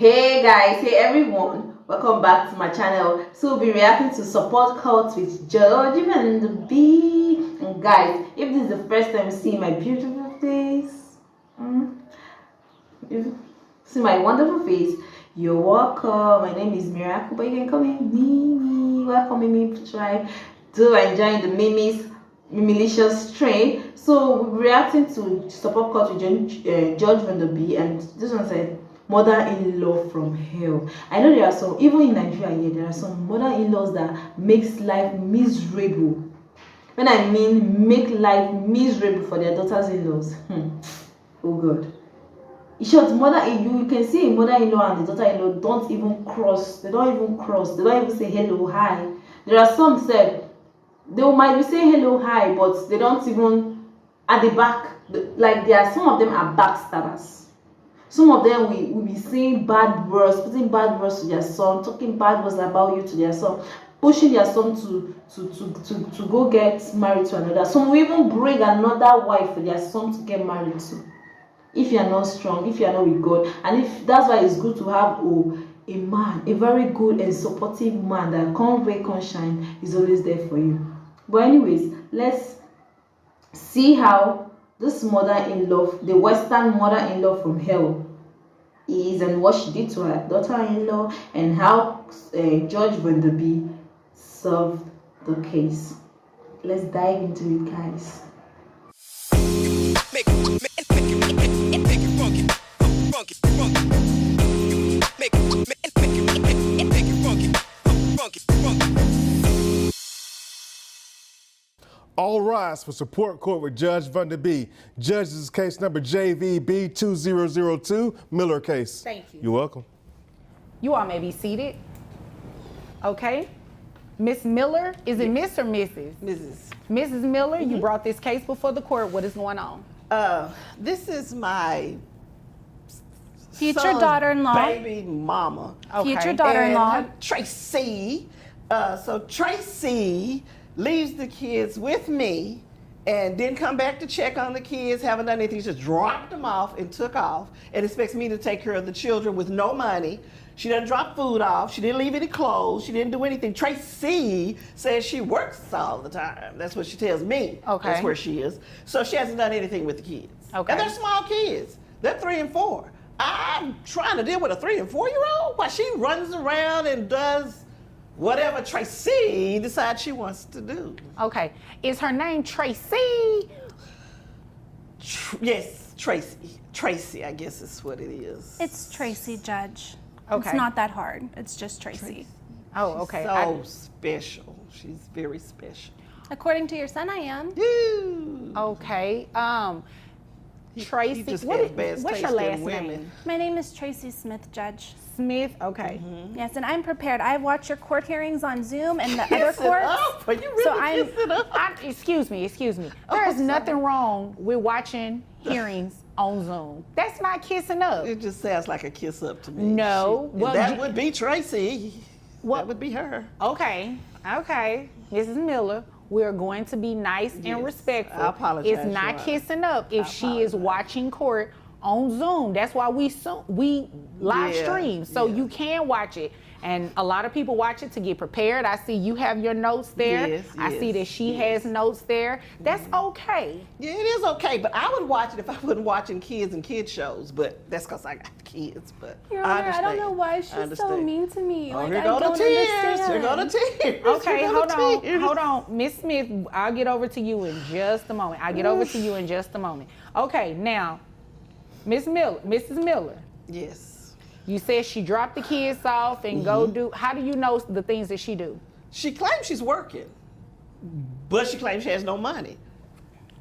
Hey guys, hey everyone, welcome back to my channel. So we'll be reacting to support cult with Judge and the B. And guys, if this is the first time seeing my beautiful face, you see my wonderful face, you're welcome. My name is Miracle, but you can call me Mimi. Welcome Mimi Tribe. Do enjoy the Mimilicious train. So we'll be reacting to support cult with Judge Van the B, and this one said mother-in-law from hell. I know there are some, even in Nigeria here, there are some mother-in-laws that makes life miserable. When I mean make life miserable for their daughters-in-laws. Oh God. In short, you can see a mother-in-law and the daughter-in-law don't even cross. They don't even say hello, hi. There are some said they might be saying hello, hi, but they don't even at the back. Like there are some of them are backstabbers. Some of them will be saying bad words, putting bad words to their son, talking bad words about you to their son, pushing their son to go get married to another. Some will even bring another wife for their son to get married to. If you are not strong, if you are not with God, and if that's why it's good to have a man, a very good and supportive man that can't rain, can't shine, is always there for you. But anyways, let's see how this mother-in-law, the Western mother-in-law from hell, is, and what she did to her daughter-in-law, and how Judge Van the B solved the case. Let's dive into it, guys. All rise for support court with Judge Van the B. Judge, this is case number JVB 2002, Miller case. Thank you. You're welcome. You all may be seated. Okay. Miss Miller, is it Miss or Mrs.? Mrs. Mrs. Miller, you brought this case before the court. What is going on? This is my future son's daughter-in-law. baby mama. Okay. Future daughter-in-law. And Tracy. So Tracy leaves the kids with me and didn't come back to check on the kids, haven't done anything, just dropped them off and took off and expects me to take care of the children with no money. She doesn't drop food off, she didn't leave any clothes, she didn't do anything. Tracy says she works all the time. That's what she tells me. Okay. That's where she is. So she hasn't done anything with the kids. Okay. And they're small kids. They're 3 and 4. I'm trying to deal with a 3 and 4-year-old while she runs around and does whatever Tracy decides she wants to do. Okay. Is her name Tracy? Yes, Tracy. Tracy, I guess is what it is. It's Tracy, Judge. Okay. It's not that hard. It's just Tracy. Oh, okay. So special. She's very special. According to your son, I am. Ooh. Okay. Tracy, He just what has is- bad what's your taste in last women. name? My name is Tracy Smith, Judge. Smith. Okay. Yes, and I'm prepared. I watch your court hearings on Zoom and the other Kiss it courts. up. Are you really So I'm- kiss it up? Excuse me. There is sorry. nothing wrong with watching hearings on Zoom. That's not kissing up. It just sounds like a kiss up to me. No. Well, that would be Tracy. What- That would be her. Okay, Mrs. Miller, we're going to be nice Yes, and respectful. I apologize, It's not Your Honor. kissing up if I she is apologize. watching court on Zoom. That's why we live Yeah, stream, so yeah. you can watch it. And a lot of people watch it to get prepared. I see you have your notes there. Yes, I see yes, that she yes. has notes there. That's okay. Yeah, it is okay, but I would watch it if I wasn't watching kids and kid shows. But that's because I got kids. But Your I Honor, I understand. don't know why I she's so understand. mean to me. Oh, Like, here I go the don't tears. understand. Here go the tears. Okay, Here go hold the on, tears. hold on. Miss Smith, I'll get over to you in just a moment. Okay, now, Mrs. Miller, Yes. you said she dropped the kids off and go do, how do you know the things that she do? She claims she's working, but she claims she has no money.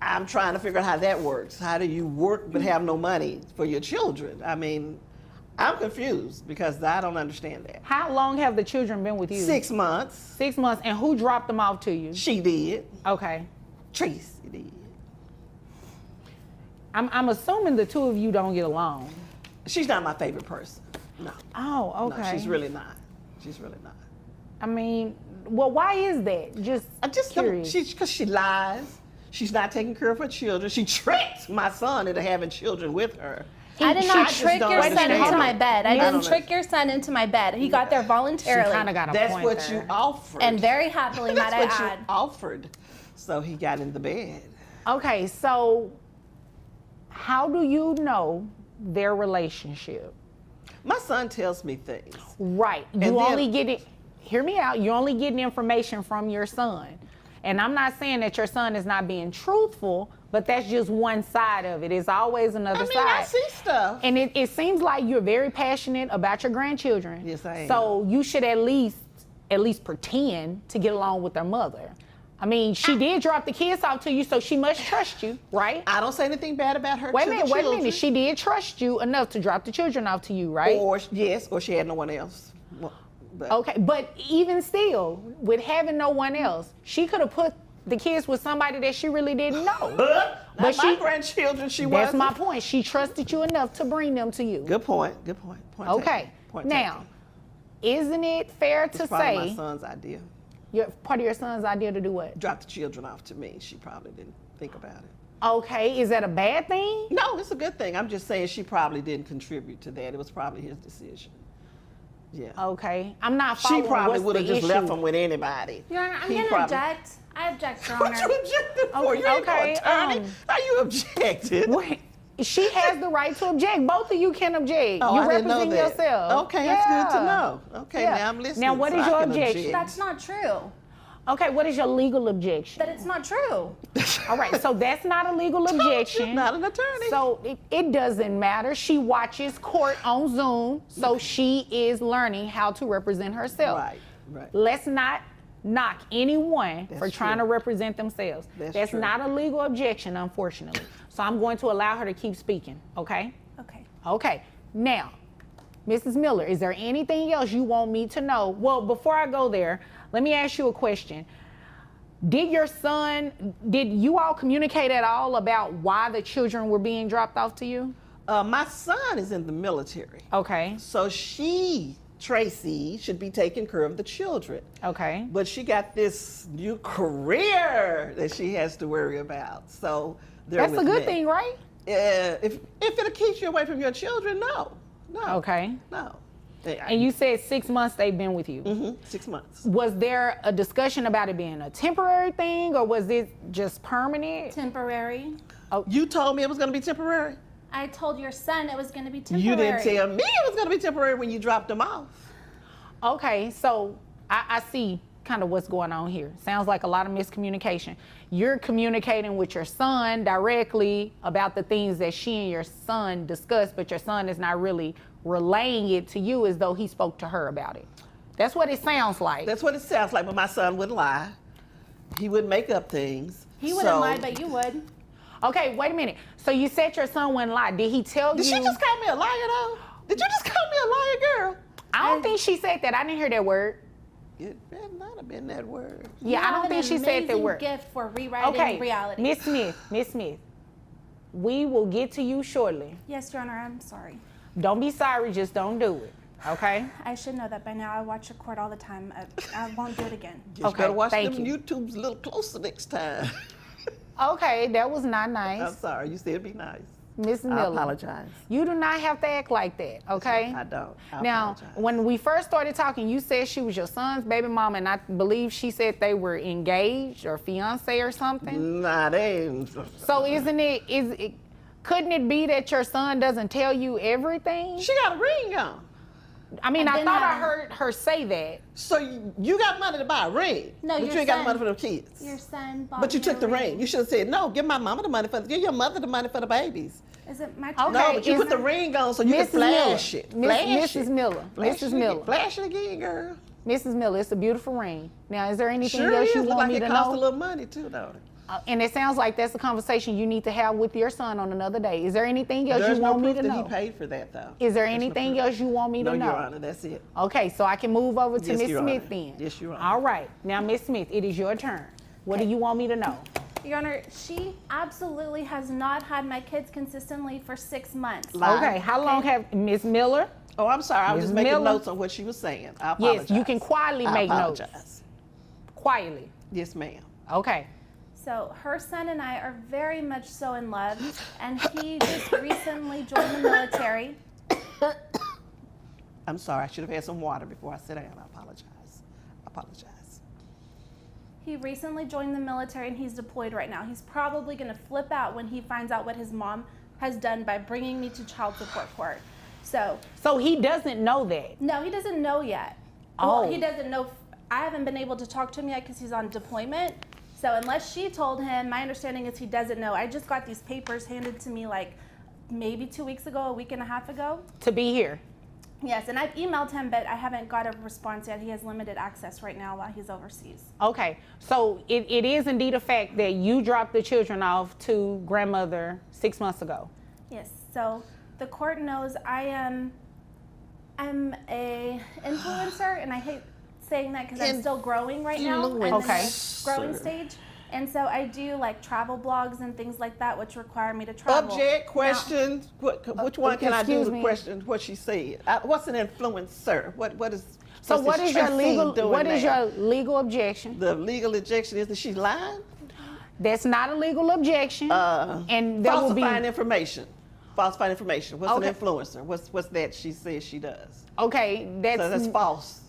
I'm trying to figure out how that works. How do you work but have no money for your children? I mean, I'm confused because I don't understand that. How long have the children been with you? 6 months. 6 months, and who dropped them off to you? She did. Okay. Tracy did. I'm assuming the two of you don't get along. She's not my favorite person. No. Oh, okay. No, she's really not. She's really not. I mean, well, why is that? I just don't, curious. because she lies. She's not taking care of her children. She tricked my son into having children with her. I did not just trick don't your son understand. into my bed. I I didn't don't trick your son into my bed. He got there She voluntarily. kind of got a That's point what there. you offered. And very happily, That's might I what you add. offered. So he got in the bed. Okay, so how do you know their relationship? My son tells me things. Right. You then- only get it, hear me out, you're only getting information from your son. And I'm not saying that your son is not being truthful, but that's just one side of it. It's always another I mean, side. I see stuff. And it seems like you're very passionate about your grandchildren. Yes, I am. So you should at least pretend to get along with their mother. I mean, she did drop the kids off to you, so she must trust you, right? I don't say anything bad about her. Wait a to the minute, wait a children. minute. She did trust you enough to drop the children off to you, right? Or she had no one else. Well, but- Okay, but even still, with having no one else, she could have put the kids with somebody that she really didn't know. Not But my she- grandchildren. She was. That's my point. She trusted you enough to bring them to you. Good point. Good point. Point Okay. taken. Point Now, taken. isn't it fair It's to probably my say son's idea. part of your son's idea to do what? Drop the children off to me. She probably didn't think about it. Okay, is that a bad thing? No, it's a good thing. I'm just saying she probably didn't contribute to that. It was probably his decision. Yeah. Okay, I'm not She following probably what's would have the just issue. left him with anybody. Your Honor, I'm He going to probably- object. I object, Your What Honor. you objected for? You ain't Okay, no attorney. How you objected? Wait, she has the right to object. Both of you can object. Oh, you I didn't know represent that. yourself. Okay, that's good to Yeah. know. Okay, Yeah. now I'm listening. Now, what so is I your can objection? object. That's not true. Okay, what is your legal objection? That it's not true. All right, so that's not a legal objection. Not an attorney. So it doesn't matter. She watches court on Zoom, so she is learning how to represent herself. Right, right. Let's not knock anyone for That's trying true. to represent themselves. That's true. not a legal objection, unfortunately. So I'm going to allow her to keep speaking, okay? Okay. Okay, now, Mrs. Miller, is there anything else you want me to know? Well, before I go there, let me ask you a question. Did you all communicate at all about why the children were being dropped off to you? My son is in the military. Okay, So Tracy, should be taking care of the children. okay. But she got this new career that she has to worry about. So they're That's a with good me. thing, right? If it'll keep you away from your children, no. Okay. No. And you said 6 months they've been with you. 6 months. Was there a discussion about it being a temporary thing, or was it just permanent? Temporary. You told me it was going to be temporary. I told your son it was going to be temporary. You didn't tell me it was going to be temporary when you dropped them off. Okay, so I see kind of what's going on here. Sounds like a lot of miscommunication. You're communicating with your son directly about the things that she and your son discussed, but your son is not really relaying it to you as though he spoke to her about it. That's what it sounds like. That's what it sounds like, but my son wouldn't lie. He would make up things. He wouldn't So- lie, but you would. Okay, wait a minute. So you said your son wouldn't lie. Did he tell Did you? she just call me a liar, though? Did you just call me a liar, girl? I don't think she said that. I didn't hear that word. It better not have been that word. Yeah, You I have don't an think she said that amazing word. gift for rewriting Okay, reality. Miss Smith, we will get to you shortly. Yes, Your Honor, I'm sorry. Don't be sorry, just don't do it, okay? I should know that by now. I watch your court all the time. I won't do it again. You Okay, better watch thank them you. YouTubes a little closer next time. Okay, that was not I'm nice. sorry. You said be nice. Miss I Miller, apologize. you do not have to act like that, okay? I don't. I Now, apologize. when we first started talking, you said she was your son's baby mama, and I believe she said they were engaged or fiance or something. Nah, they ain't. So couldn't it be that your son doesn't tell you everything? She got a ring on. I mean, And I then thought I have- heard her say that. So you got money to buy a ring. No, but your you ain't got the son- money for the kids. Your son bought But you me took a the ring. You should have said, no, give my mama the money give your mother the money for the babies. Is it my turn? Okay. No, but you is- put the ring on so you can Mrs. flash Miller. it. Miss- Flash Mrs. it. Miller. Flash Mrs. it again. Miller. Flash it again, girl. Mrs. Miller, it's a beautiful ring. Now, is there anything Sure else is. you Look want like me it to costs know? a little money too, don't it? And it sounds like that's a conversation you need to have with your son on another day. Is there anything else There's you no want me proof to that know? he paid for that, though. Is there There's no anything proof. else you want me No, to know? Your Honor, that's it. Okay, so I can move over to Yes, Miss Your Smith Honor. then. Yes, Your Honor. All right. Now, Miss Smith, it is your turn. What do you want me to know? Your Honor, she absolutely has not had my kids consistently for 6 months. Lie. Okay, how long have Miss Miller? Oh, I'm sorry. I was Ms. just making Miller? notes on what she was saying. I apologize. Yes, you can quietly I make notes. apologize. Quietly. Yes, ma'am. Okay. So her son and I are very much so in love, and he just recently joined the military. I'm sorry, I should have had some water before I sit down. I apologize. He recently joined the military and he's deployed right now. He's probably going to flip out when he finds out what his mom has done by bringing me to child support court. So he doesn't know that. no, he doesn't know yet. Oh. Well, he doesn't know. I haven't been able to talk to him yet because he's on deployment. So unless she told him, my understanding is he doesn't know. I just got these papers handed to me like maybe 2 weeks ago, a week and a half ago. To be here. Yes, and I've emailed him, but I haven't got a response yet. He has limited access right now while he's overseas. Okay, so it is indeed a fact that you dropped the children off to grandmother 6 months ago. Yes, so the court knows I'm a influencer, and I hate saying that because I'm still growing right now. I'm in Okay. the growing stage. And so I do like travel blogs and things like that, which require me to travel. Object, question, which one can I do excuse the me. question, what she said? What's an influencer? What is So what's what this is your Tracy legal doing what is now? your legal objection? The legal objection is that she's lying? That's not a legal objection. And there will be Falsifying information. Falsifying information. What's Okay. an influencer? What's that she says she does? okay, So that's false.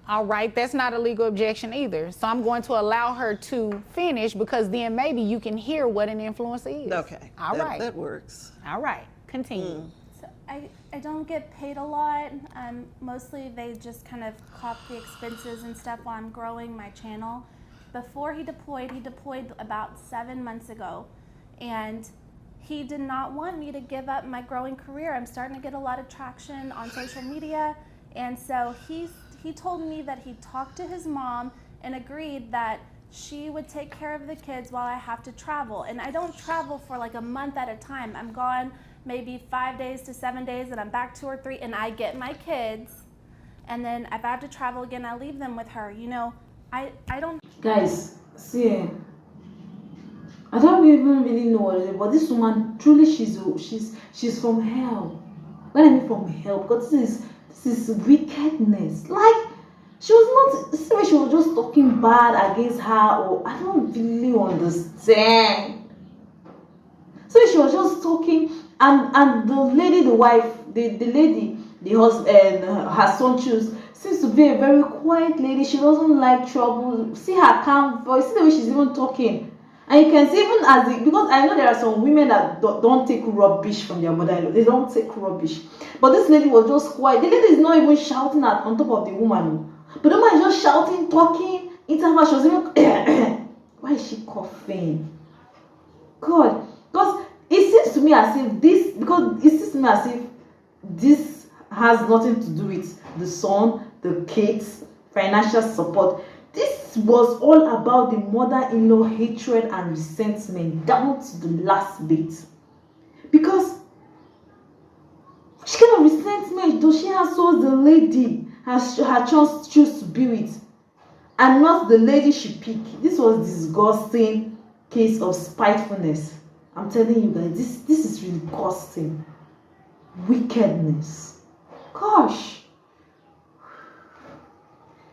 all right, that's not a legal objection either. So I'm going to allow her to finish because then maybe you can hear what an influencer is. Okay. All right. That works. All right. Continue. So I don't get paid a lot. Mostly they just kind of cop the expenses and stuff while I'm growing my channel. Before he deployed about 7 months ago. And he did not want me to give up my growing career. I'm starting to get a lot of traction on social media. And so he told me that he talked to his mom and agreed that she would take care of the kids while I have to travel. And I don't travel for like a month at a time. I'm gone maybe 5 days to 7 days, and I'm back 2 or 3, and I get my kids. And then if I have to travel again, I leave them with her. You know, I don't. Guys, see, I don't even really know what it is, but this woman truly she's from hell. When I mean from hell, because this is wickedness. Like, she was not, see when she was just talking bad against her, or I don't really understand. So she was just talking, and the lady, the wife, the lady, the husband, her son choose, seems to be a very quiet lady. She doesn't like trouble. See her calm voice, see the way she's even talking. And you can see even because I know there are some women that don't take rubbish from their mother-in-law. They don't take rubbish. But this lady was just quiet. The lady is not even shouting on top of the woman. But the woman is just shouting, talking. She was even why is she coughing? God. Because it seems to me as if this has nothing to do with the son, the kids, financial support. This was all about the mother-in-law hatred and resentment down to the last bit. Because which kind of resentment does she have towards the lady her choose to be with, and not the lady she picked? This was disgusting case of spitefulness. I'm telling you guys, this is really disgusting. Wickedness. Gosh.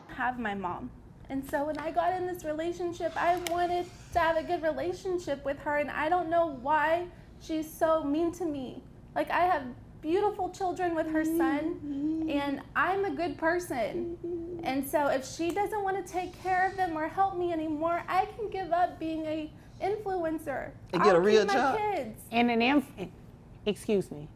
Have my mom. And so when I got in this relationship, I wanted to have a good relationship with her, and I don't know why she's so mean to me. Like, I have beautiful children with her son, and I'm a good person. And so if she doesn't want to take care of them or help me anymore, I can give up being a influencer. And get a real keep job. my kids. And excuse me.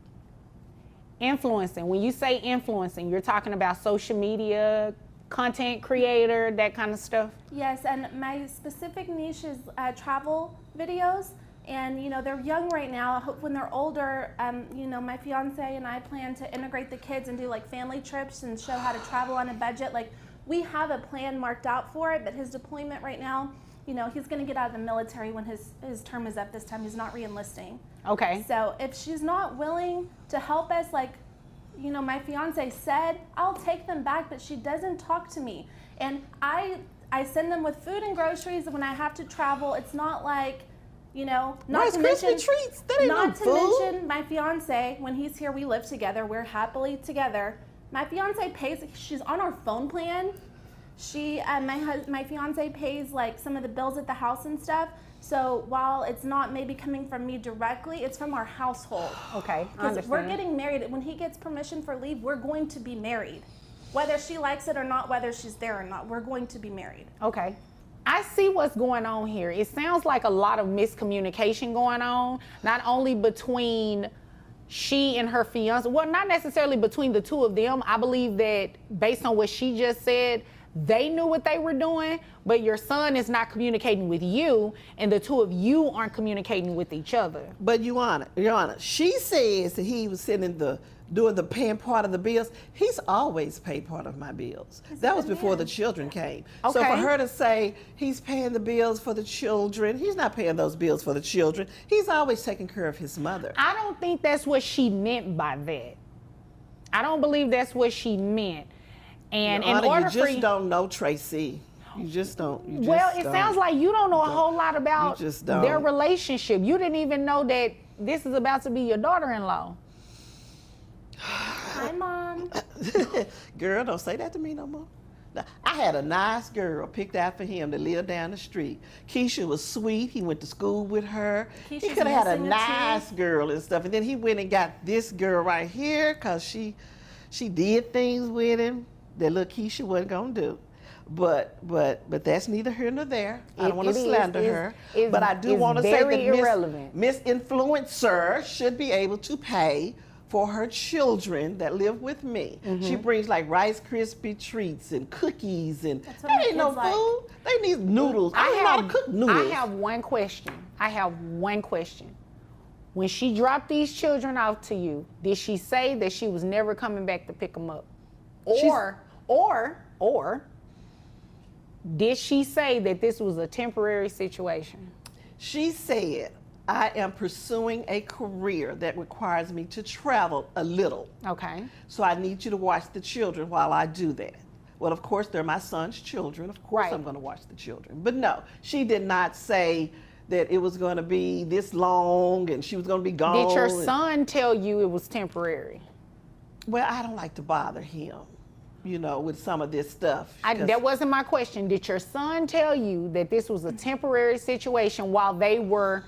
Influencing. When you say influencing, you're talking about social media, content creator, that kind of stuff? Yes, and my specific niche is travel videos. And, you know, they're young right now. I hope when they're older, you know, my fiance and I plan to integrate the kids and do like family trips and show how to travel on a budget. Like, we have a plan marked out for it, but his deployment right now, you know, he's going to get out of the military when his term is up this time. He's not re-enlisting. Okay. So if she's not willing to help us, like, you know, my fiance said, I'll take them back, but she doesn't talk to me. And I send them with food and groceries when I have to travel. It's not like, you know, not to mention treats. That ain't not no to food. mention my fiance, when he's here, we live together. We're happily together. My fiance pays, she's on our phone plan. My fiance pays like some of the bills at the house and stuff. So while it's not maybe coming from me directly, it's from our household. Okay, I Because understand. we're getting married. When he gets permission for leave, we're going to be married. Whether she likes it or not, whether she's there or not, we're going to be married. Okay. I see what's going on here. It sounds like a lot of miscommunication going on, not only between she and her fiance, well, not necessarily between the two of them. I believe that based on what she just said, they knew what they were doing, but your son is not communicating with you, and the two of you aren't communicating with each other. But Your Honor, she says that he was doing the paying part of the bills. He's always paid part of my bills. That was before the children came. So for Okay. her to say he's paying the bills for the children, he's not paying those bills for the children. He's always taking care of his mother. I don't think that's what she meant by that. I don't believe that's what she meant. And Your in Honor, order you for just don't know Tracy. You just don't. You just well, it don't. sounds like you don't know a whole lot about You just don't. their relationship. You didn't even know that this is about to be your daughter-in-law. Hi, Mom. Girl, don't say that to me no more. Now, I had a nice girl picked out for him to live down the street. Keisha was sweet. He went to school with her. He Keisha's could have had a missing a nice tooth. girl and stuff. And then he went and got this girl right here because she did things with him that little Keisha wasn't gonna do. But that's neither here nor there. I don't want to slander her. It's- But I do it's want to say very that irrelevant. Miss Influencer should be able to pay for her children that live with me. Mm-hmm. She brings like Rice Krispie treats and cookies and That's what that my ain't no kids like. food. They need noodles. I don't know how to cook noodles. I have one question. When she dropped these children off to you, did she say that she was never coming back to pick them up? Or did she say that this was a temporary situation? She said, I am pursuing a career that requires me to travel a little. Okay. So I need you to watch the children while I do that. Well, of course, they're my son's children. Of course, Right. I'm going to watch the children. But no, she did not say that it was going to be this long and she was going to be gone. Did your and- son tell you it was temporary? Well, I don't like to bother him, with some of this stuff. 'cause- That wasn't my question. Did your son tell you that this was a temporary situation while they were,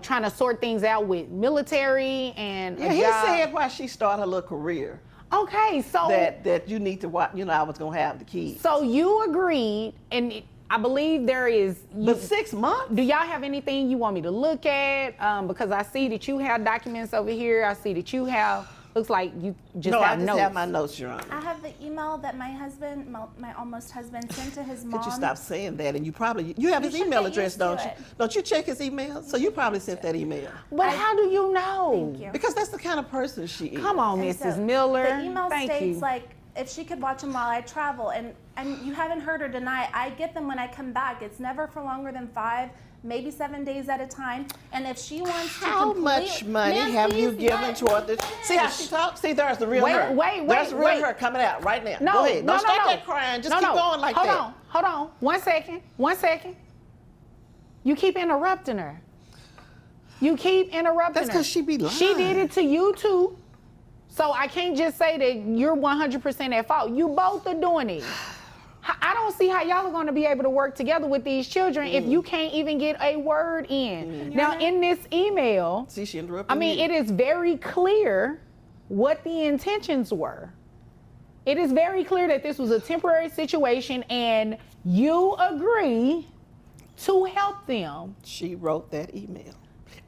trying to sort things out with military and Yeah, a he job? said why she started her little career Okay, so that you need to watch. I was going to have the kids. so you agreed, and I believe there is. But 6 months? Do y'all have anything you want me to look at? Because I see that you have documents over here. I see that you have. Looks like you just No, I have just notes. have my notes, Your Honor. I have the email that my husband, my almost husband, sent to his mom. Could you stop saying that? And you have his should email get address, used to don't you? it. Don't you check his email? So you probably sent that email. But how do you know? Thank you. Because that's the kind of person she is. Come on, And Mrs. so Miller. The email Thank states you. like if she could watch them while I travel, and you haven't heard her deny. I get them when I come back. It's never for longer than 5, maybe 7 days at a time. And if she wants to How complete, much money Ma'am, have you please given let toward me this? See how she talks? See, there's the real Wait, her. wait, There's the real wait. her coming out right now. No, Go ahead. no, Don't no, start no. that crying. Just No, keep no. going like hold that. Hold on. 1 second. 1 second. You keep interrupting her. You keep interrupting That's her. 'cause she be She did lying. it to you too. So I can't just say that you're 100% at fault. You both are doing it. I don't see how y'all are going to be able to work together with these children if you can't even get a word in. Now, in this email, See, she interrupted I mean, you. it is very clear what the intentions were. It is very clear that this was a temporary situation and you agree to help them. She wrote that email.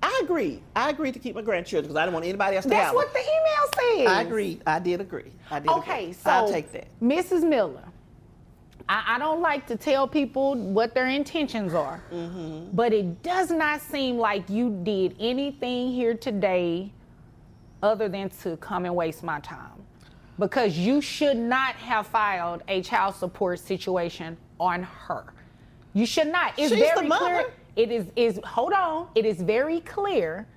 I agreed to keep my grandchildren because I didn't want anybody else to have That's what them. the email says. I agreed. I did agree. Okay, so I'll take that. Mrs. Miller, I don't like to tell people what their intentions are, but it does not seem like you did anything here today other than to come and waste my time. Because you should not have filed a child support situation on her. You should not. It's She's the very mother. clear. It is very clear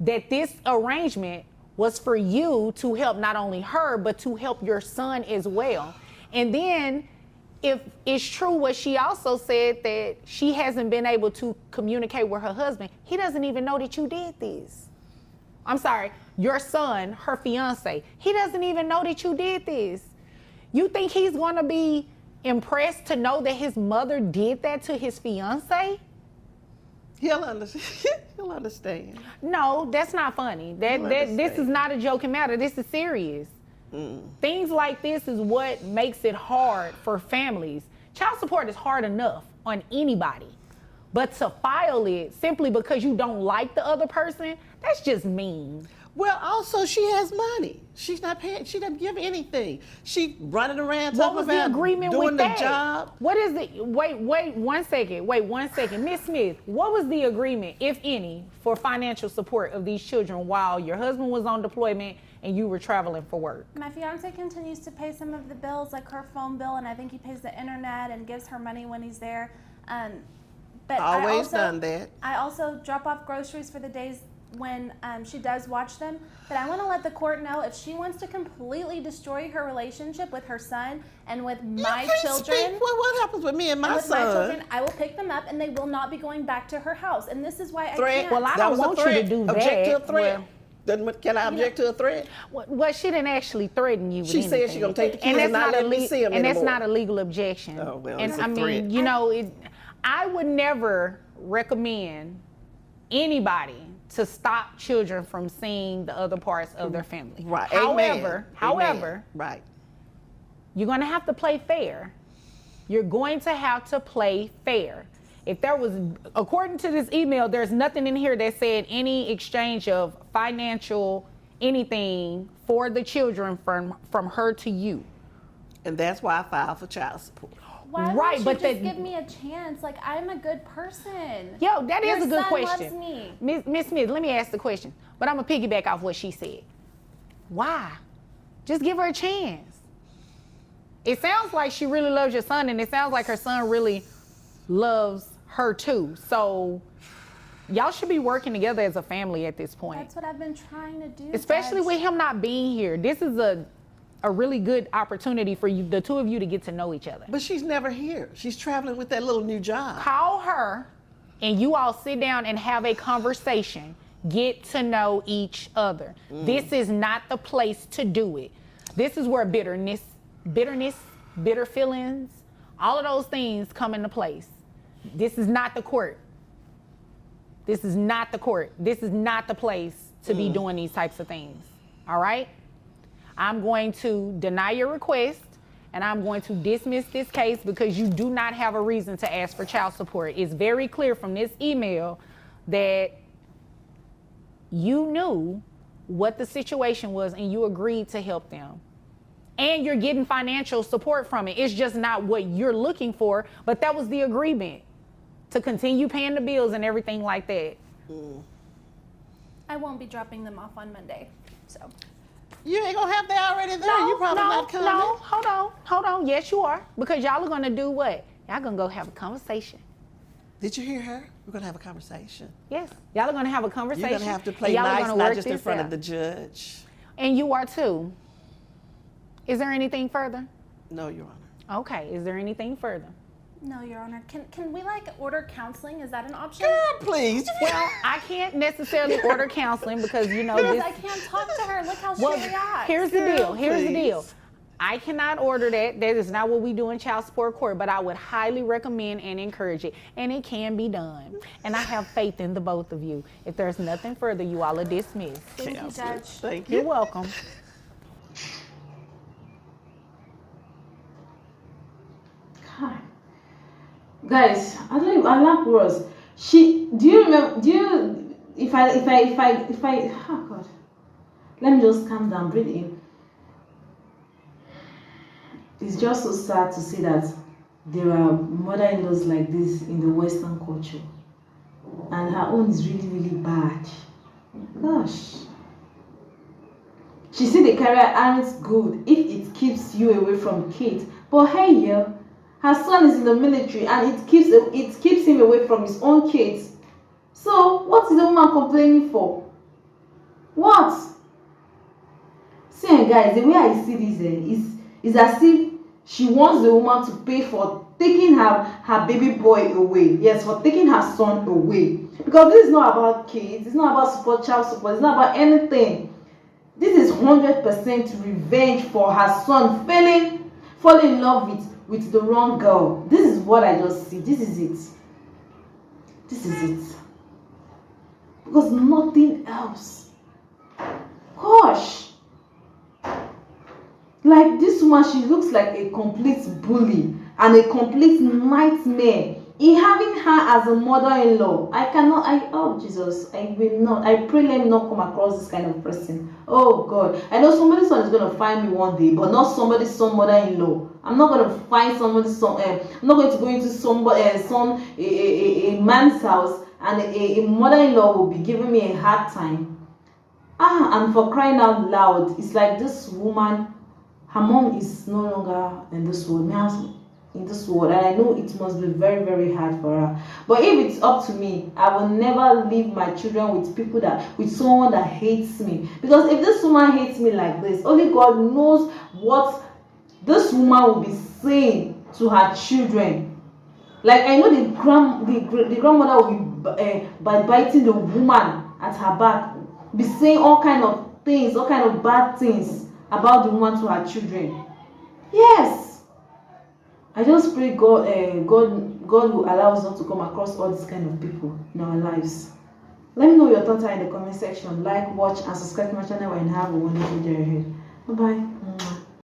that this arrangement was for you to help not only her, but to help your son as well. And then if it's true what she also said, that she hasn't been able to communicate with her husband, he doesn't even know that you did this. I'm sorry, your son, her fiance, he doesn't even know that you did this. You think he's going to be impressed to know that his mother did that to his fiance? He'll understand. He'll understand. No, that's not funny. This is not a joking matter. This is serious. Things like this is what makes it hard for families. Child support is hard enough on anybody. But to file it simply because you don't like the other person, that's just mean. Well, also she has money. She's not paying. She doesn't give anything. She running around What talking was the about agreement doing with the that? job. What is it? Wait 1 second. Wait 1 second. Miss Smith, what was the agreement, if any, for financial support of these children while your husband was on deployment and you were traveling for work? My fiance continues to pay some of the bills, like her phone bill, and I think he pays the internet and gives her money when he's there. But Always done that. I also drop off groceries for the days when she does watch them. But I want to let the court know, if she wants to completely destroy her relationship with her son and with my children, What happens with me and my with son? my children, I will pick them up and they will not be going back to her house. And this is why I Threat. can't. Well, I That don't was a want you to threat. do that. Object to a threat. Well, Can I object to a threat? Well, she didn't actually threaten you with She said anything. she gonna take the kids and not let me see them And that's anymore. not a legal objection. Oh, well, and it's a I mean, threat. you know, I would never recommend anybody to stop children from seeing the other parts of their family. Right. However, Amen. Right. you're going to have to play fair. You're going to have to play fair. If there was, according to this email, there's nothing in here that said any exchange of financial anything for the children from her to you. And that's why I filed for child support. Why Right, won't you but just the- give me a chance? Like, I'm a good person. Yo, that is Your a good son question. loves me. Miss Smith, let me ask the question, but I'm gonna piggyback off what she said. Why? Just give her a chance. It sounds like she really loves your son, and it sounds like her son really loves her too. So y'all should be working together as a family at this point. That's what I've been trying to do. Especially Judge. with him not being here. This is a really good opportunity for you, the two of you, to get to know each other. But she's never here. She's traveling with that little new job. Call her and you all sit down and have a conversation. Get to know each other. This is not the place to do it. This is where bitterness, bitter feelings, all of those things come into place. This is not the court. This is not the court. This is not the place to be doing these types of things. All right? I'm going to deny your request and I'm going to dismiss this case because you do not have a reason to ask for child support. It's very clear from this email that you knew what the situation was and you agreed to help them. And you're getting financial support from it. It's just not what you're looking for, but that was the agreement, to continue paying the bills and everything like that. I won't be dropping them off on Monday. So You ain't gonna have that already there. You probably not coming. No, hold on. Yes, you are. Because y'all are gonna do what? Y'all gonna go have a conversation. Did you hear her? We're gonna have a conversation. Yes, y'all are gonna have a conversation. You're gonna have to and play y'all are nice, gonna not work just in this front out. of the judge. And you are too. Is there anything further? No, Your Honor. Okay, is there anything further? no, Your Honor. Can we like order counseling? Is that an option? Girl, please. Well, I can't necessarily order counseling because, you know, Because this. I can't talk to her. Look how she Well, reacts. here's the Girl, deal. Here's the please. deal. I cannot order that. That is not what we do in child support court, but I would highly recommend and encourage it. And it can be done. And I have faith in the both of you. If there's nothing further, you all are dismissed. Thank you, Judge. Thank You're you. welcome. God. Guys, I don't even, I lack words. Do you remember, if I, oh God. Let me just calm down, breathe in. It's just so sad to see that there are mother-in-laws like this in the Western culture. And her own is really, really bad. Gosh. She said the career aren't good if it keeps you away from kids. But hey, yeah, her son is in the military and it keeps him away from his own kids. So what is the woman complaining for? What? See, guys, the way I see this is as if she wants the woman to pay for taking her baby boy away. Yes, for taking her son away. Because this is not about kids. It's not about child support. It's not about anything. This is 100% revenge for her son failing fall in love with the wrong girl. This is what I just see. This is it. This is it. Because nothing else. Gosh. Like this woman, she looks like a complete bully and a complete nightmare. In having her as a mother-in-law, oh Jesus, I will not. I pray let me not come across this kind of person. Oh God, I know somebody's son is going to find me one day, but not somebody's son mother-in-law. I'm not going to find somebody's son. I'm not going to go into a man's house and a mother-in-law will be giving me a hard time. And for crying out loud, it's like this woman, her mom is no longer in this world. In this world, and I know it must be very, very hard for her. But if it's up to me, I will never leave my children with someone that hates me. Because if this woman hates me like this, only God knows what this woman will be saying to her children. Like I know the grandmother will be biting the woman at her back, be saying all kind of things, all kind of bad things about the woman to her children. Yes. I just pray God will allow us not to come across all these kind of people in our lives. Let me know your thoughts in the comment section. Like, watch, and subscribe to my channel and have a wonderful day ahead. Bye-bye.